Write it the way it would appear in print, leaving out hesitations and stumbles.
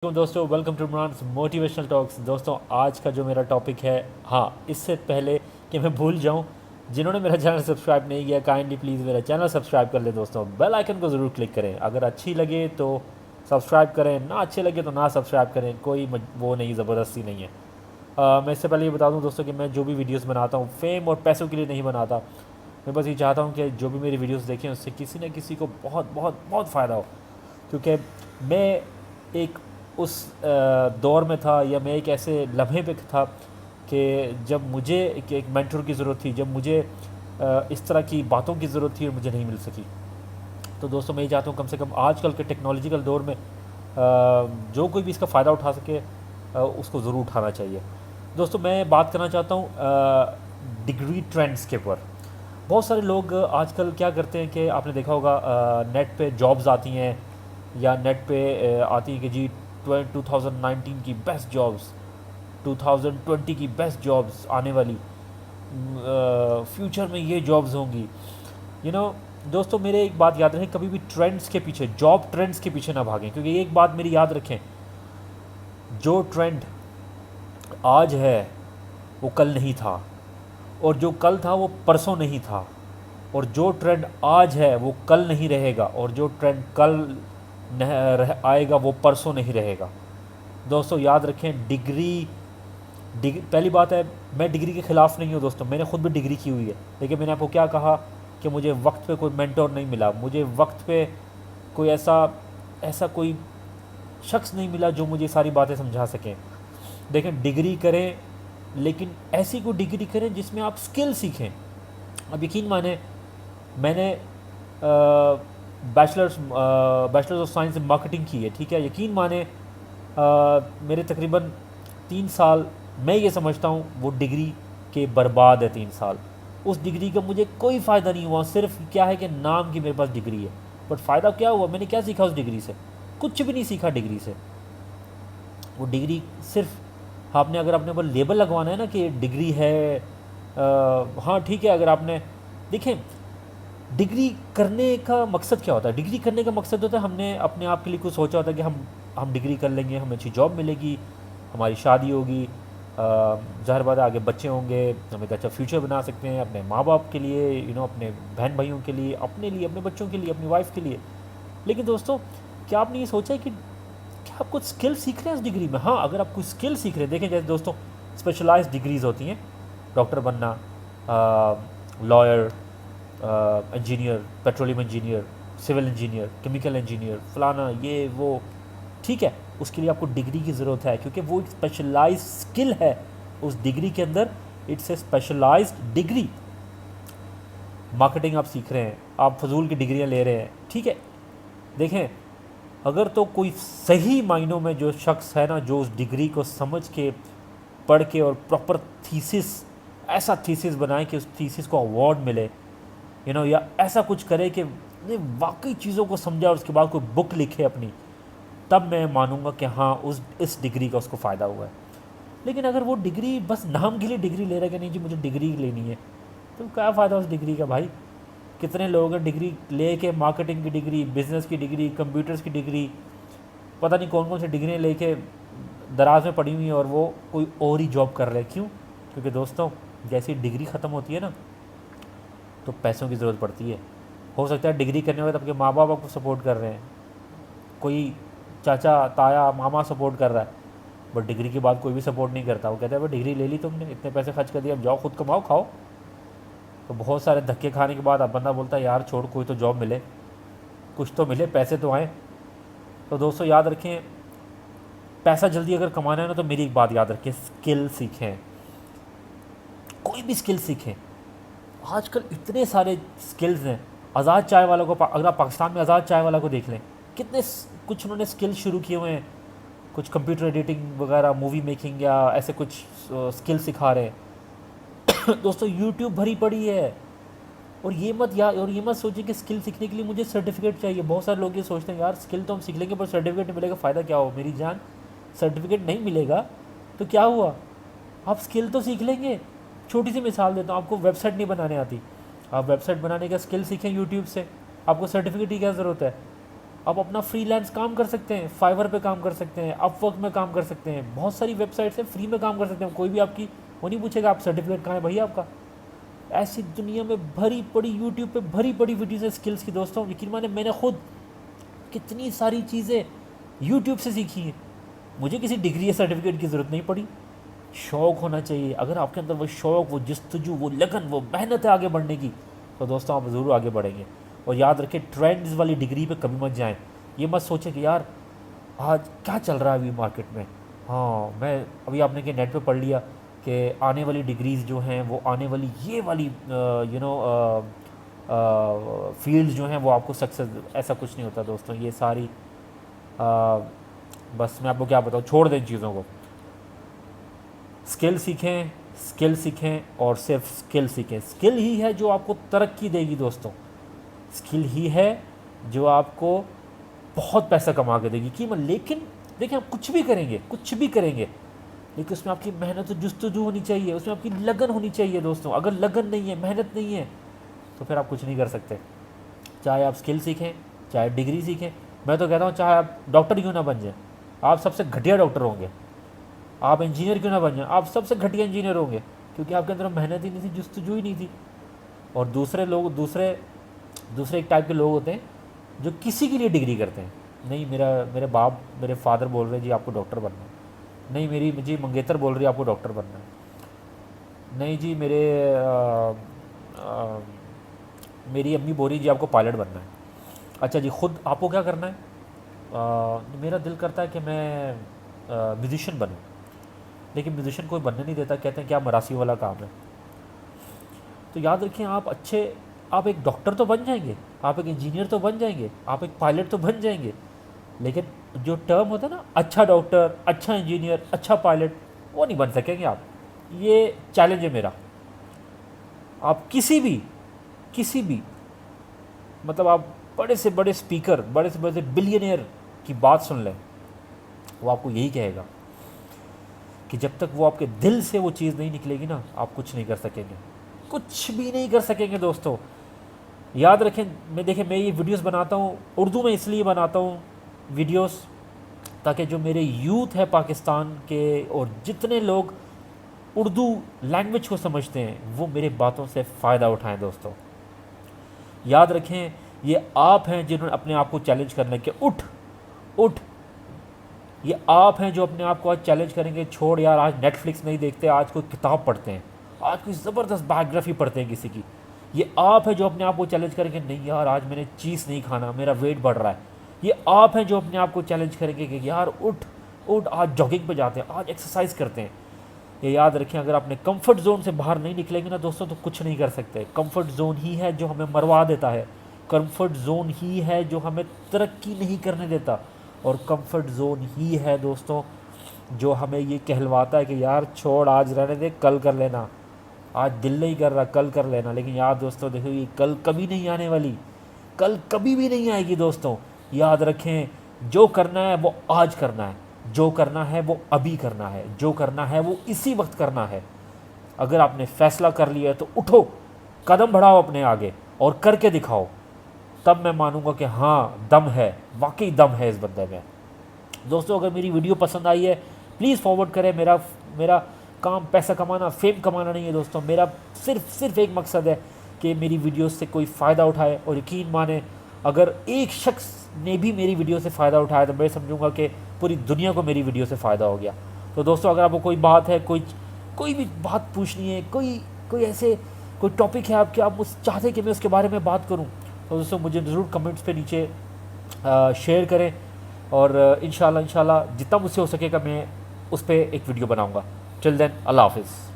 दोस्तों welcome to Imran motivational talks. दोस्तों आज का जो मेरा टॉपिक है, हाँ इससे पहले कि मैं भूल जाऊँ, जिन्होंने मेरा चैनल सब्सक्राइब नहीं किया काइंडली प्लीज़ मेरा चैनल सब्सक्राइब कर ले दोस्तों। बेल आइकन को ज़रूर क्लिक करें। अगर अच्छी लगे तो सब्सक्राइब करें, ना अच्छी लगे तो ना सब्सक्राइब करें, कोई वो नहीं, ज़बरदस्ती नहीं है। मैं इससे पहले ये बता दूँ दोस्तों कि मैं जो भी वीडियोज़ बनाता हूँ फेम और पैसों के लिए नहीं बनाता। मैं बस ये चाहता हूँ कि जो भी मेरी वीडियोज़ देखें उससे किसी न किसी को बहुत बहुत बहुत फ़ायदा हो। क्योंकि मैं एक उस दौर में था, या मैं एक ऐसे लम्हे पे था कि जब मुझे एक मेंटर की ज़रूरत थी, जब मुझे इस तरह की बातों की ज़रूरत थी और मुझे नहीं मिल सकी। तो दोस्तों मैं ये चाहता हूँ कम से कम आजकल के टेक्नोलॉजिकल दौर में जो कोई भी इसका फ़ायदा उठा सके उसको ज़रूर उठाना चाहिए। दोस्तों मैं बात करना चाहता हूँ डिग्री ट्रेंड्स के ऊपर। बहुत सारे लोग आजकल क्या करते हैं कि आपने देखा होगा नेट पे जॉब्स आती हैं, या नेट पे आती हैं कि जी 2019 की बेस्ट जॉब्स, 2020 की बेस्ट जॉब्स आने वाली, फ्यूचर में ये जॉब्स होंगी। यू नो दोस्तों मेरे एक बात याद रहे, कभी भी ट्रेंड्स के पीछे, जॉब ट्रेंड्स के पीछे ना भागें। क्योंकि एक बात मेरी याद रखें, जो ट्रेंड आज है वो कल नहीं था, और जो कल था वो परसों नहीं था, और जो ट्रेंड आज है वो कल नहीं रहेगा, और जो ट्रेंड कल आएगा वो परसों नहीं रहेगा। दोस्तों याद रखें, पहली बात है, मैं डिग्री के ख़िलाफ़ नहीं हूँ दोस्तों, मैंने खुद भी डिग्री की हुई है। लेकिन मैंने आपको क्या कहा कि मुझे वक्त पे कोई मेंटोर नहीं मिला, मुझे वक्त पे कोई ऐसा ऐसा कोई शख्स नहीं मिला जो मुझे सारी बातें समझा सकें। देखें, डिग्री करें लेकिन ऐसी कोई डिग्री करें जिसमें आप स्किल सीखें। अब यकीन माने, मैंने bachelors of science in marketing की है, ठीक है। यकीन माने मेरे तकरीबन 3 साल, मैं ये समझता हूँ वो डिग्री के बर्बाद है 3 साल। उस डिग्री का मुझे कोई फ़ायदा नहीं हुआ, सिर्फ क्या है कि नाम की मेरे पास डिग्री है, बट फ़ायदा क्या हुआ, मैंने क्या सीखा उस डिग्री से? कुछ भी नहीं सीखा डिग्री से। वो डिग्री सिर्फ आपने, अगर आपने ऊपर लेबल लगवाना है ना कि डिग्री है, हाँ ठीक है। अगर आपने देखें, डिग्री करने का मकसद क्या होता है? डिग्री करने का मकसद होता है, हमने अपने आप के लिए कुछ सोचा होता है कि हम डिग्री कर लेंगे, हमें अच्छी जॉब मिलेगी, हमारी शादी होगी, ज़ाहिर बात है आगे बच्चे होंगे, हम एक अच्छा फ्यूचर बना सकते हैं अपने माँ बाप के लिए, अपने बहन भाइयों के लिए, अपने लिए, अपने बच्चों के लिए, अपनी वाइफ के लिए। लेकिन दोस्तों, क्या आपने ये सोचा है कि क्या आप कुछ स्किल सीख रहे हैं उस डिग्री में? हाँ, अगर आप कुछ स्किल सीख रहे हैं, देखें जैसे दोस्तों स्पेशलाइज्ड डिग्रीज़ होती हैं, डॉक्टर बनना, lawyer, engineer, petroleum engineer, civil engineer, chemical engineer, फलाना ये वो, ठीक है। उसके लिए आपको डिग्री की ज़रूरत है, क्योंकि वो एक स्पेशलाइज्ड स्किल है उस डिग्री के अंदर। It's a specialised degree. Marketing आप सीख रहे हैं, आप फजूल की डिग्रियां ले रहे हैं, ठीक है। देखें, अगर तो कोई सही मायनों में जो शख्स है ना, जो उस डिग्री को समझ के, पढ़ के और प्रॉपर थीसिस, ऐसा थीसिस बनाए कि उस थीसिस को अवार्ड मिले, या ऐसा कुछ करे कि ने वाकई चीज़ों को समझा और उसके बाद कोई बुक लिखे अपनी, तब मैं मानूंगा कि हाँ इस डिग्री का उसको फ़ायदा हुआ है। लेकिन अगर वो डिग्री बस नाम के लिए डिग्री ले रहा है कि नहीं जी मुझे डिग्री लेनी है, तो क्या फ़ायदा उस डिग्री का भाई? कितने लोग हैं डिग्री ले के, मार्केटिंग की डिग्री, बिज़नेस की डिग्री, कंप्यूटर्स की डिग्री, पता नहीं कौन कौन सी डिग्रियाँ लेके दराज में पड़ी हुई हैं, और वो कोई और ही जॉब कर रहे हैं। क्यों? क्योंकि दोस्तों जैसी डिग्री ख़त्म होती है ना, तो पैसों की ज़रूरत पड़ती है। हो सकता है डिग्री करने के बाद आपके माँ बाप आपको सपोर्ट कर रहे हैं, कोई चाचा ताया मामा सपोर्ट कर रहा है, बट डिग्री के बाद कोई भी सपोर्ट नहीं करता। वो कहता है भाई डिग्री ले ली तुमने, इतने पैसे खर्च कर दिए, अब जाओ खुद कमाओ खाओ। तो बहुत सारे धक्के खाने के बाद अब बंदा बोलता है यार छोड़, कोई तो जॉब मिले, कुछ तो मिले, पैसे तो आए। तो दोस्तों याद रखें, पैसा जल्दी अगर कमाना है ना, तो मेरी एक बात याद रखें, स्किल सीखें, कोई भी स्किल सीखें। आजकल इतने सारे स्किल्स हैं। आज़ाद चाय वाला को, अगर आप पाकिस्तान में आज़ाद चाय वाला को देख लें, कितने कुछ उन्होंने स्किल शुरू किए हुए हैं, कुछ कंप्यूटर एडिटिंग वगैरह, मूवी मेकिंग, या ऐसे कुछ स्किल सिखा रहे हैं। दोस्तों यूट्यूब भरी पड़ी है। और ये मत सोचिए कि स्किल सीखने के लिए मुझे सर्टिफिकेट चाहिए। बहुत सारे लोग ये सोचते हैं यार स्किल तो हम सीख लेंगे पर सर्टिफिकेट नहीं मिलेगा, फ़ायदा क्या हो मेरी जान? सर्टिफिकेट नहीं मिलेगा तो क्या हुआ, आप स्किल तो सीख लेंगे। छोटी सी मिसाल देता हूँ, आपको वेबसाइट नहीं बनाने आती, आप वेबसाइट बनाने का स्किल सीखें यूट्यूब से, आपको सर्टिफिकेट की क्या ज़रूरत है? आप अपना फ्रीलांस काम कर सकते हैं, फाइवर पे काम कर सकते हैं, अपवर्क में काम कर सकते हैं, बहुत सारी वेबसाइट्स हैं, फ्री में काम कर सकते हैं। कोई भी आपकी वो नहीं पूछेगा आप सर्टिफिकेट कहाँ है भैया आपका। ऐसी दुनिया में भरी पड़ी, यूट्यूब पे भरी पड़ी वीडियोज़ है स्किल्स की दोस्तों। यकीन माने मैंने खुद कितनी सारी चीज़ें यूट्यूब से सीखी हैं। मुझे किसी डिग्री या सर्टिफिकेट की ज़रूरत नहीं पड़ी। शौक़ होना चाहिए। अगर आपके अंदर वो शौक़, वो जस्तजू, वो लगन, वो मेहनत है आगे बढ़ने की, तो दोस्तों आप ज़रूर आगे बढ़ेंगे। और याद रखें, ट्रेंड्स वाली डिग्री पे कभी मत जाएं। ये मत सोचें कि यार आज क्या चल रहा है अभी मार्केट में। हाँ, मैं अभी आपने कि नेट पे पढ़ लिया कि आने वाली डिग्रीज़ जो हैं वो आने वाली ये वाली फील्ड जो हैं वो आपको सक्सेस, ऐसा कुछ नहीं होता दोस्तों। ये सारी बस मैं आपको क्या बताऊँ, छोड़ दें इन चीज़ों को। स्किल सीखें, स्किल सीखें और सिर्फ स्किल सीखें। स्किल ही है जो आपको तरक्की देगी दोस्तों। स्किल ही है जो आपको बहुत पैसा कमा के देगी कीमत। लेकिन देखिए, आप कुछ भी करेंगे, कुछ भी करेंगे, लेकिन उसमें आपकी मेहनत और जुस्तजू होनी चाहिए, उसमें आपकी लगन होनी चाहिए दोस्तों। अगर लगन नहीं है, मेहनत नहीं है, तो फिर आप कुछ नहीं कर सकते। चाहे आप स्किल सीखें, चाहे डिग्री सीखें। मैं तो कहता हूँ चाहे आप डॉक्टर क्यों ना बन जाए, आप सबसे घटिया डॉक्टर होंगे। आप इंजीनियर क्यों ना बन जाए, आप सबसे घटिया इंजीनियर होंगे, क्योंकि आपके अंदर मेहनत ही नहीं थी, जुस्तजू ही नहीं थी। और दूसरे लोग, दूसरे एक टाइप के लोग होते हैं जो किसी के लिए डिग्री करते हैं। नहीं, मेरे बाप, मेरे फादर बोल रहे हैं जी आपको डॉक्टर बनना है। नहीं, मेरी जी मंगेतर बोल रही है आपको डॉक्टर बनना है। नहीं जी, मेरी अम्मी बोल रही जी आपको पायलट बनना है। अच्छा जी, खुद आपको क्या करना है? मेरा दिल करता है कि मैं म्यूजिशियन बनूं, लेकिन म्यूजिशियन कोई बनने नहीं देता, कहते हैं क्या मरासी वाला काम है। तो याद रखें, आप एक डॉक्टर तो बन जाएंगे, आप एक इंजीनियर तो बन जाएंगे, आप एक पायलट तो बन जाएंगे, लेकिन जो टर्म होता है ना, अच्छा डॉक्टर, अच्छा इंजीनियर, अच्छा पायलट, वो नहीं बन सकेंगे आप। ये चैलेंज है मेरा। आप किसी भी मतलब आप बड़े से बड़े स्पीकर, बड़े से बड़े बिलियनियर की बात सुन लें, वो आपको यही कहेगा कि जब तक वो आपके दिल से वो चीज़ नहीं निकलेगी ना, आप कुछ नहीं कर सकेंगे, कुछ भी नहीं कर सकेंगे दोस्तों। याद रखें, मैं ये वीडियोस बनाता हूँ उर्दू में, इसलिए बनाता हूँ वीडियोस ताकि जो मेरे यूथ है पाकिस्तान के और जितने लोग उर्दू लैंग्वेज को समझते हैं, वो मेरे बातों से फ़ायदा उठाएं दोस्तों। याद रखें, ये आप हैं जिन्होंने अपने आप को चैलेंज करने के उठ ये आप हैं जो अपने आप को आज चैलेंज करेंगे। छोड़ यार, आज नेटफ्लिक्स नहीं देखते, आज कोई किताब पढ़ते हैं, आज कोई ज़बरदस्त बायोग्राफी पढ़ते हैं किसी की। ये आप है जो अपने आप को चैलेंज करेंगे, नहीं यार आज मैंने चीज़ नहीं खाना, मेरा वेट बढ़ रहा है। ये आप हैं जो अपने आप को चैलेंज करेंगे कि यार उठ आज जॉगिंग पे जाते हैं, आज एक्सरसाइज करते हैं। ये याद रखें, अगर अपने कंफर्ट जोन से बाहर नहीं निकलेंगे ना दोस्तों, तो कुछ नहीं कर सकते। कंफर्ट जोन ही है जो हमें मरवा देता है, कंफर्ट जोन ही है जो हमें तरक्की नहीं करने देता, और कंफर्ट जोन ही है दोस्तों जो हमें ये कहलवाता है कि यार छोड़, आज रहने दे, कल कर लेना, आज दिल नहीं कर रहा, कल कर लेना। लेकिन यार दोस्तों देखो, ये कल कभी नहीं आने वाली, कल कभी भी नहीं आएगी दोस्तों। याद रखें, जो करना है वो आज करना है, जो करना है वो अभी करना है, जो करना है वो इसी वक्त करना है। अगर आपने फैसला कर लिया है तो उठो, कदम बढ़ाओ अपने आगे और करके दिखाओ, तब मैं मानूंगा कि हाँ दम है, वाकई दम है इस बंदे में। दोस्तों, अगर मेरी वीडियो पसंद आई है प्लीज़ फॉरवर्ड करें। मेरा काम पैसा कमाना, फेम कमाना नहीं है दोस्तों। मेरा सिर्फ एक मकसद है कि मेरी वीडियो से कोई फ़ायदा उठाए। और यकीन माने, अगर एक शख्स ने भी मेरी वीडियो से फ़ायदा उठाया तो मैं समझूंगा कि पूरी दुनिया को मेरी वीडियो से फ़ायदा हो गया। तो दोस्तों, अगर आपको कोई बात है, कोई भी बात पूछनी है, कोई ऐसे कोई टॉपिक है आपके, आप मुझसे चाहते हैं कि मैं उसके बारे में बात करूं, तो दोस्तों मुझे ज़रूर कमेंट्स पे नीचे शेयर करें। और इंशाल्लाह जितना मुझसे हो सकेगा मैं उस पर एक वीडियो बनाऊँगा। टिल देन, अल्लाह हाफिज़।